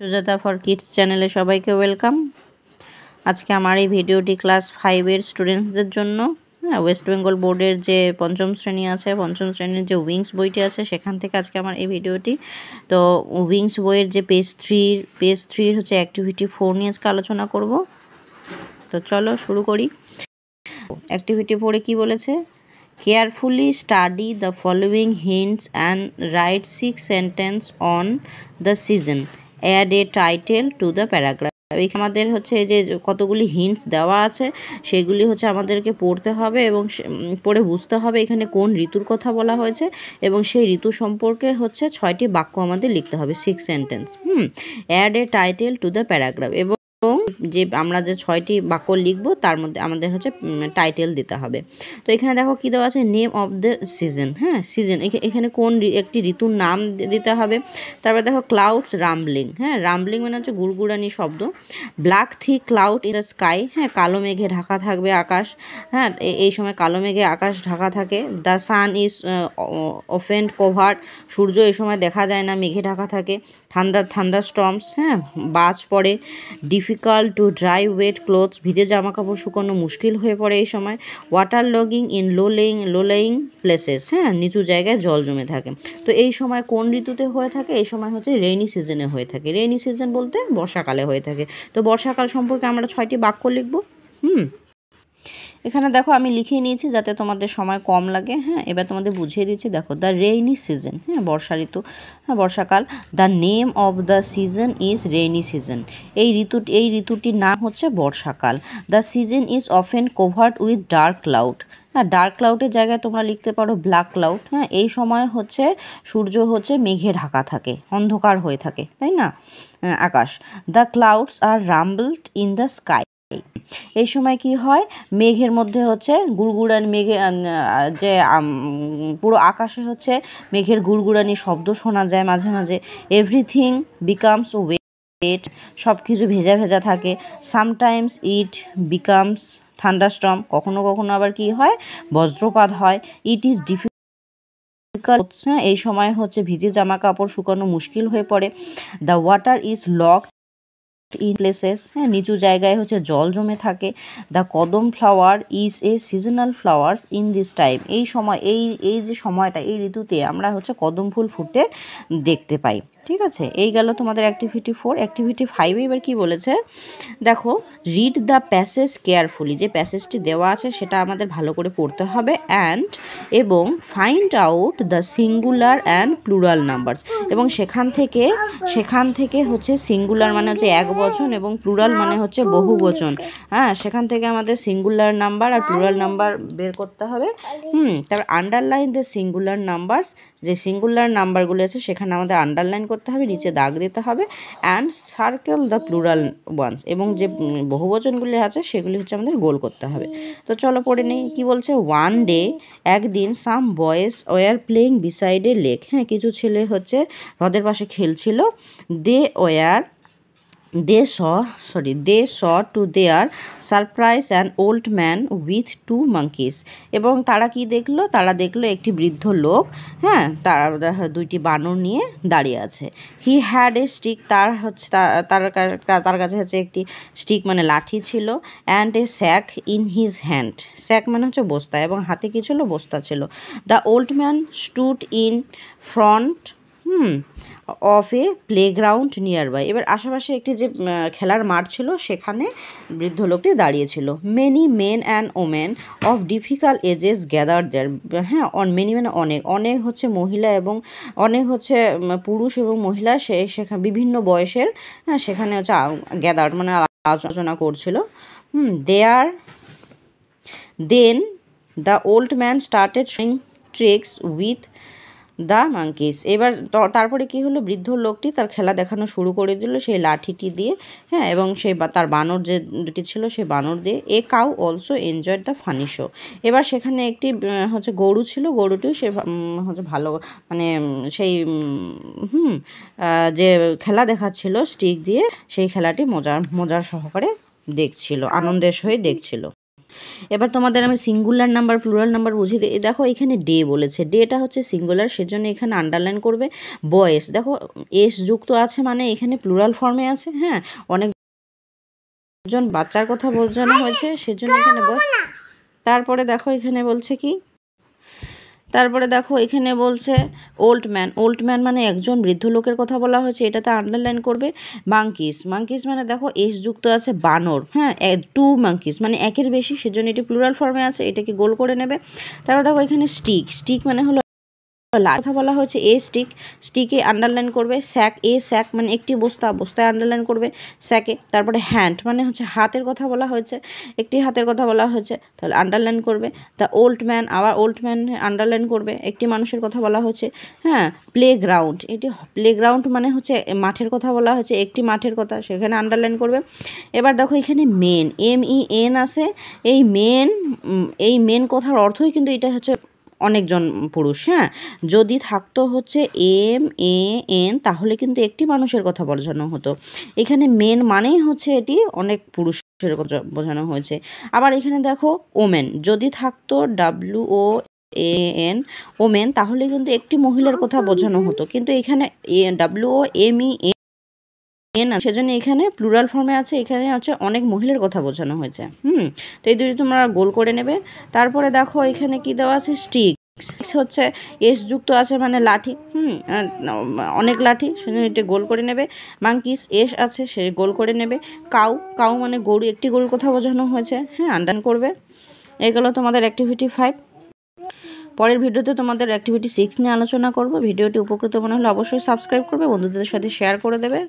Sujata for kids চ্যানেলে সবাইকে welcome. আজকে আমার এই ভিডিওটি ক্লাস 5-এর স্টুডেন্টসদের জন্য। ওয়েস্ট বেঙ্গল বোর্ডের যে পঞ্চম শ্রেণী আছে, পঞ্চম শ্রেণীর যে উইংস বইটি আছে সেখান থেকে আজকে আমার এই ভিডিওটি। তো উইংস বইয়ের যে পেজ 3 হচ্ছে অ্যাক্টিভিটি 4 নিয়ে আজকে আলোচনা করব। তো চলো শুরু করি। অ্যাক্টিভিটি 4-এ কী বলেছে? Carefully study the following hints and write 6 sentence on the season, add a title to the paragraph. আমাদের হচ্ছে যে কতগুলি হিন্টস দেওয়া আছে সেগুলি হচ্ছে আমাদেরকে পড়তে হবে এবং পড়ে বুঝতে হবে এখানে কোন ঋতুর কথা বলা হয়েছে এবং সেই ঋতু সম্পর্কে হচ্ছে 6টি বাক্য আমাদের লিখতে হবে, 6 sentence. Add a title to the paragraph এবং যে আমরা যে 6টি বাক্য লিখব তার মধ্যে আমাদের হচ্ছে টাইটেল দিতে হবে। তো এখানে দেখো কী দেওয়া আছে, name of the season. Season এখানে কোন একটি ঋতুর নাম দিতে হবে। তারপরে দেখো ক্লাউডস রাম্বলিং। রাম্বলিং মানে হচ্ছে গুড়গুড়ানি শব্দ। Black thick cloud in the sky. কালো মেঘে ঢাকা থাকবে আকাশ। এই সময় কালো মেঘে আকাশ ঢাকা থাকে। The sun is often covered. সূর্য এই সময় দেখা যায় না, মেঘে ঢাকা থাকে। থান্ডার স্টর্মস, বাজ পড়ে। Difficult to dry wet clothes, ভিজে জামা কাপড় শুকানো মুশকিল হয়ে পড়ে এই সময়। Water logging in low lying places, নিচু জায়গায় জল জমে থাকে। তো এই সময় কোন ঋতুতে হয়ে থাকে? এই সময় হচ্ছে রেইনি সিজনে হয়ে থাকে। রেইনি সিজন বলতে বর্ষাকালে হয়ে থাকে। তো বর্ষাকাল সম্পর্কে আমরা 6টি বাক্য লিখব। এখানে দেখো আমি লিখিয়ে নিয়েছি যাতে তোমাদের সময় কম লাগে। এবার তোমাদের বুঝিয়ে দিচ্ছি। দেখো দ্য রেইনি সিজন, বর্ষা ঋতু, বর্ষাকাল। The name of the season is rainy season. এই ঋতুটির নাম হচ্ছে বর্ষাকাল। The season is often covered with dark cloud. Dark ক্লাউডের জায়গায় তোমরা লিখতে পারো ব্ল্যাক ক্লাউড। এই সময় হচ্ছে সূর্য হচ্ছে মেঘে ঢাকা থাকে, অন্ধকার হয়ে থাকে, তাই না আকাশ। The clouds are rumbled in the sky. এই সময় কি হয়, মেঘের মধ্যে হচ্ছে গুড়গুড়ানি, মেঘে যে পুরো আকাশে হচ্ছে মেঘের গুড়গুড়ানি শব্দ শোনা যায় মাঝে মাঝে। এভরিথিং বিকামস ওয়েট, সব কিছু ভেজা ভেজা থাকে। সামটাইমস ইট বিকামস থান্ডারস্টর্ম, কখনো কখনো আবার কি হয়, বজ্রপাত হয়। ইট ইজ ডিফিকাল্ট, এই সময় হচ্ছে ভিজে জামা কাপড় শুকানো মুশকিল হয়ে পড়ে। The water is locked in places, নিচু জায়গায় হচ্ছে জল জমে থাকে। দ্য কদম flower is a seasonal flowers in this time, এই সময় এই যে সময়টা, এই ঋতুতে আমরা হচ্ছে কদম ফুল ফুটতে দেখতে পাই। ঠিক আছে, এই গেল তোমাদের অ্যাক্টিভিটি 4। অ্যাক্টিভিটি 5-এ এবার কী বলেছে দেখো, রিড দ্য প্যাসেজ কেয়ারফুলি। যে প্যাসেজটি দেওয়া আছে সেটা আমাদের ভালো করে পড়তে হবে এবং find out the singular and plural numbers. এবং সেখান থেকে হচ্ছে সিঙ্গুলার মানে হচ্ছে এক বচন এবং প্লুরাল মানে হচ্ছে বহু বচন। সেখান থেকে আমাদের সিঙ্গুলার নাম্বার আর প্লুরাল নাম্বার বের করতে হবে। তারপর আন্ডারলাইন দ্য সিঙ্গুলার নাম্বারস, যে সিঙ্গুলার নাম্বারগুলো আছে সেখানে আমাদের আন্ডারলাইন করতে হবে, নিচে দাগ দিতে হবে। And circle the plural ones, এবং যে বহুবচনগুলি আছে সেগুলি হচ্ছে আমাদের গোল করতে হবে। তো চলো পড়ে নেই কী বলছে। ওয়ান ডে, একদিন, some boys were playing beside a lake. কিছু ছেলে হচ্ছে হ্রদের পাশে খেলছিল। They saw to their surprise an old man with 2 monkeys. এবং তারা কি দেখলো? তারা দেখলো একটি বৃদ্ধ লোক, তারা 2টি বানর নিয়ে দাঁড়িয়ে আছে। হি হ্যাড এ স্টিক, তার কাছে হচ্ছে একটি স্টিক মানে লাঠি ছিল। And a sack in his hand, sack মানে হচ্ছে বস্তা, এবং হাতে কি ছিল? বস্তা ছিল। The old man stood in front of a playground nearby. এবার আশেপাশে একটি যে খেলার মাঠ ছিল সেখানে বৃদ্ধ লোকটি দাঁড়িয়েছিল। Many men and women of difficult ages gather there. Many মানে অনেক হচ্ছে মহিলা এবং অনেক হচ্ছে পুরুষ এবং মহিলা সেখানে বিভিন্ন বয়সের সেখানে হচ্ছে গ্যাদার মানে আলোচনা করছিল। Then the old man started showing tricks with the monkeys. এবার তারপরে কি হলো, বৃদ্ধ লোকটি তার খেলা দেখানো শুরু করে দিল সেই লাঠিটি দিয়ে, এবং তার বানর যে 2টি ছিল সেই বানর দিয়ে। A cow also enjoyed the funny show. এবার সেখানে একটি হচ্ছে গরু ছিল, গরুটিও সে হচ্ছে ভালো মানে সেই যে খেলা দেখাচ্ছিল স্টিক দিয়ে সেই খেলাটি মজার সহকারে দেখছিল, আনন্দের সহিত দেখছিল। এবার তোমাদের আমি সিঙ্গুলার নাম্বার প্লুরাল নাম্বার বুঝিয়ে দিই। দেখো এখানে ডে বলেছে, ডেটা হচ্ছে সিঙ্গুলার, সেজন্য এখানে আন্ডারলাইন করবে। বয়েস দেখো এস যুক্ত আছে মানে এখানে প্লুরাল ফর্মে আছে, হ্যাঁ অনেকজন বাচ্চার কথা বোঝানো হয়েছে সেজন্য এখানে বয়েস। তারপরে দেখো এখানে বলছে কি, তারপরে দেখো এখানে বলছে ওল্ড ম্যান, ওল্ড ম্যান মানে একজন বৃদ্ধ লোকের কথা বলা হয়েছে, এটাতে আন্ডারলাইন করবে। মাঙ্কিস, মাঙ্কিস মানে দেখো এস যুক্ত আছে বানর, হ্যাঁ টু মাঙ্কিস মানে একের বেশি, সেজন্য এটি প্লুরাল ফর্মে আছে, এটাকে গোল করে নেবে। তারপর দেখো এখানে স্টিক, স্টিক মানে হলো কথা বলা হয়েছে এ স্টিক, স্টিকে আন্ডারলাইন করবে। স্যাক, এ স্যাক মানে একটি বস্তা, বস্তায় আন্ডারলাইন করবে স্যাকে। তারপরে হ্যান্ড মানে হচ্ছে হাতের কথা বলা হয়েছে, একটি হাতের কথা বলা হয়েছে, তাহলে আন্ডারলাইন করবে। দ্য ওল্ড ম্যান, আবার ওল্ড ম্যান আন্ডারলাইন করবে, একটি মানুষের কথা বলা হয়েছে। হ্যাঁ প্লেগ্রাউন্ড, এটি প্লেগ্রাউন্ড মানে হচ্ছে মাঠের কথা বলা হয়েছে, একটি মাঠের কথা, সেখানে আন্ডারলাইন করবে। এবার দেখো এখানে মেন, MEN আছে, এই মেন কথার অর্থই কিন্তু এটা হচ্ছে অনেকজন পুরুষ, হ্যাঁ যদি থাকতো হচ্ছে MEN তাহলে কিন্তু একটি মানুষের কথা বোঝানো হতো, এখানে মেন মানেই হচ্ছে এটি অনেক পুরুষের কথা বোঝানো হয়েছে। আবার এখানে দেখো ওমেন, যদি থাকতো WOAN ওমেন তাহলে কিন্তু একটি মহিলার কথা বোঝানো হতো, কিন্তু এখানে WOMEN সেজন্য এখানে প্লুরাল ফর্মে আছে, এখানে হচ্ছে অনেক মহিলার কথা বোঝানো হয়েছে। তো এই দুটি তোমরা গোল করে নেবে। তারপরে দেখো এখানে কি দেওয়া আছে, স্টিক হচ্ছে এস যুক্ত আছে মানে লাঠি, অনেক লাঠি, সেজন্য এটি গোল করে নেবে। মাঙ্কিস এস আছে, সে গোল করে নেবে। কাউ, কাউ মানে গরু, একটি গরুর কথা বোঝানো হয়েছে, হ্যাঁ আন্ডারলাইন করবে। এগুলো তোমাদের অ্যাক্টিভিটি 5। পরের ভিডিওতে তোমাদের অ্যাক্টিভিটি 6 নিয়ে আলোচনা করব। ভিডিওটি উপকৃত মনে হলে অবশ্যই সাবস্ক্রাইব করবে, বন্ধুদের সাথে শেয়ার করে দেবে।